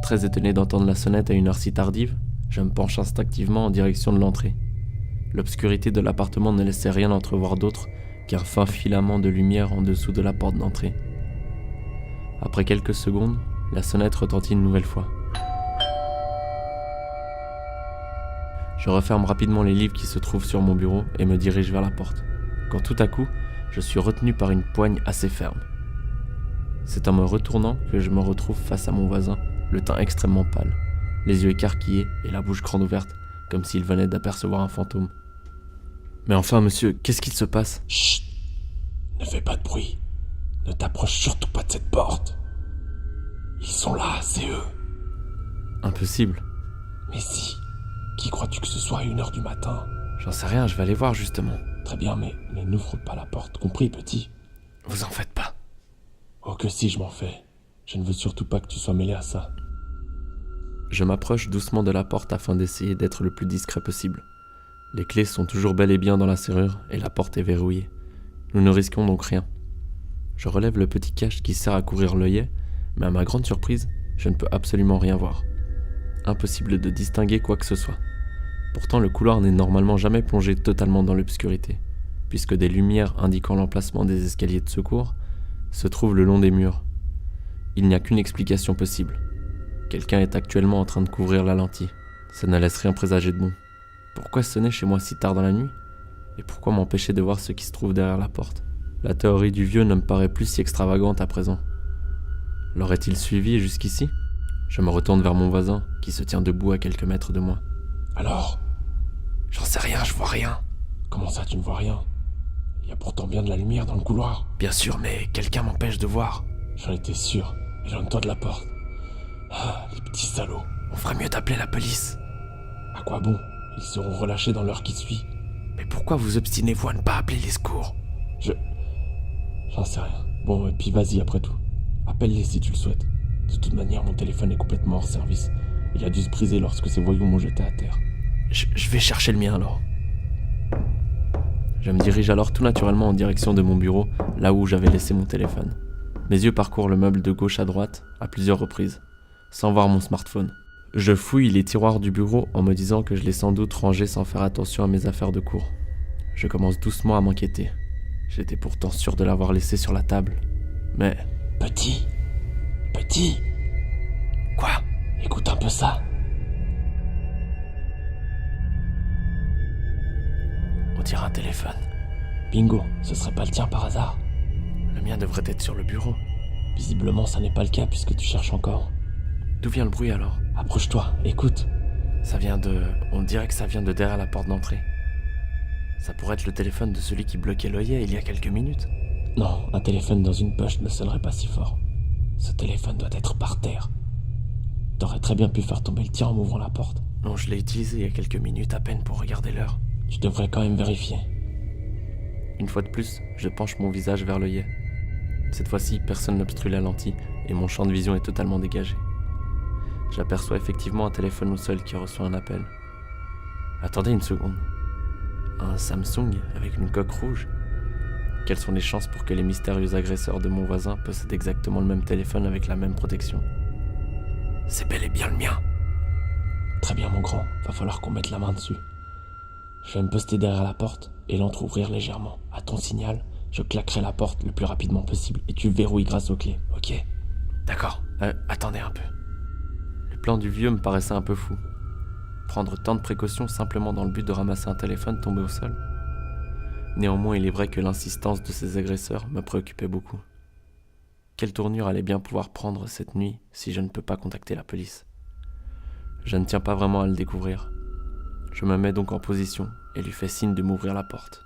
Très étonné d'entendre la sonnette à une heure si tardive, je me penche instinctivement en direction de l'entrée. L'obscurité de l'appartement ne laissait rien entrevoir d'autre qu'un fin filament de lumière en dessous de la porte d'entrée. Après quelques secondes, la sonnette retentit une nouvelle fois. Je referme rapidement les livres qui se trouvent sur mon bureau et me dirige vers la porte, quand tout à coup, je suis retenu par une poigne assez ferme. C'est en me retournant que je me retrouve face à mon voisin, le teint extrêmement pâle, les yeux écarquillés et la bouche grande ouverte, comme s'il venait d'apercevoir un fantôme. « Mais enfin, monsieur, qu'est-ce qu'il se passe ?» « Chut! Ne fais pas de bruit. Ne t'approche surtout pas de cette porte. Ils sont là, c'est eux. » Impossible. Mais si. Qui crois-tu que ce soit à 1h du matin? J'en sais rien, je vais aller voir justement. Très bien, mais n'ouvre pas la porte, compris, petit? Vous en faites pas. Oh que si, je m'en fais. Je ne veux surtout pas que tu sois mêlé à ça. Je m'approche doucement de la porte afin d'essayer d'être le plus discret possible. Les clés sont toujours bel et bien dans la serrure et la porte est verrouillée. Nous ne risquons donc rien. Je relève le petit cache qui sert à couvrir l'œillet, mais à ma grande surprise, je ne peux absolument rien voir. Impossible de distinguer quoi que ce soit. Pourtant, le couloir n'est normalement jamais plongé totalement dans l'obscurité, puisque des lumières indiquant l'emplacement des escaliers de secours se trouvent le long des murs. Il n'y a qu'une explication possible. Quelqu'un est actuellement en train de couvrir la lentille. Ça ne laisse rien présager de bon. Pourquoi sonner chez moi si tard dans la nuit? Et pourquoi m'empêcher de voir ce qui se trouve derrière la porte? La théorie du vieux ne me paraît plus si extravagante à présent. L'aurait-il suivi jusqu'ici? Je me retourne vers mon voisin, qui se tient debout à quelques mètres de moi. Alors? J'en sais rien, je vois rien. Comment ça, tu ne vois rien? Il y a pourtant bien de la lumière dans le couloir. Bien sûr, mais quelqu'un m'empêche de voir. J'en étais sûr. Éloigne-toi de la porte. Ah, les petits salauds. On ferait mieux d'appeler la police. À quoi bon? Ils seront relâchés dans l'heure qui suit. Mais pourquoi vous obstinez-vous à ne pas appeler les secours? J'en sais rien. Bon, et puis vas-y après tout. Appelle-les si tu le souhaites. De toute manière, mon téléphone est complètement hors service. Il a dû se briser lorsque ces voyous m'ont jeté à terre. Je vais chercher le mien alors. Je me dirige alors tout naturellement en direction de mon bureau, là où j'avais laissé mon téléphone. Mes yeux parcourent le meuble de gauche à droite, à plusieurs reprises, sans voir mon smartphone. Je fouille les tiroirs du bureau en me disant que je l'ai sans doute rangé sans faire attention à mes affaires de cours. Je commence doucement à m'inquiéter. J'étais pourtant sûr de l'avoir laissé sur la table. Mais... Petit. Quoi? Écoute un peu ça. On dirait un téléphone. Bingo, ce serait pas le tien par hasard? Le mien devrait être sur le bureau. Visiblement, ça n'est pas le cas puisque tu cherches encore. D'où vient le bruit alors? Approche-toi, écoute. Ça vient de... On dirait que ça vient de derrière la porte d'entrée. Ça pourrait être le téléphone de celui qui bloquait l'œillet il y a quelques minutes. Non, un téléphone dans une poche ne sonnerait pas si fort. Ce téléphone doit être par terre. T'aurais très bien pu faire tomber le tien en m'ouvrant la porte. Non, je l'ai utilisé il y a quelques minutes à peine pour regarder l'heure. Tu devrais quand même vérifier. Une fois de plus, je penche mon visage vers l'œillet. Cette fois-ci, personne n'obstrue la lentille et mon champ de vision est totalement dégagé. J'aperçois effectivement un téléphone au sol qui reçoit un appel. Attendez une seconde. Un Samsung avec une coque rouge? Quelles sont les chances pour que les mystérieux agresseurs de mon voisin possèdent exactement le même téléphone avec la même protection? C'est bel et bien le mien. Très bien mon grand, va falloir qu'on mette la main dessus. Je vais me poster derrière la porte et l'entrouvrir légèrement. À ton signal, je claquerai la porte le plus rapidement possible et tu verrouilles grâce aux clés, ok? D'accord, attendez un peu. Le plan du vieux me paraissait un peu fou. Prendre tant de précautions simplement dans le but de ramasser un téléphone tombé au sol. Néanmoins, il est vrai que l'insistance de ces agresseurs me préoccupait beaucoup. Quelle tournure allait bien pouvoir prendre cette nuit si je ne peux pas contacter la police? Je ne tiens pas vraiment à le découvrir. Je me mets donc en position et lui fais signe de m'ouvrir la porte.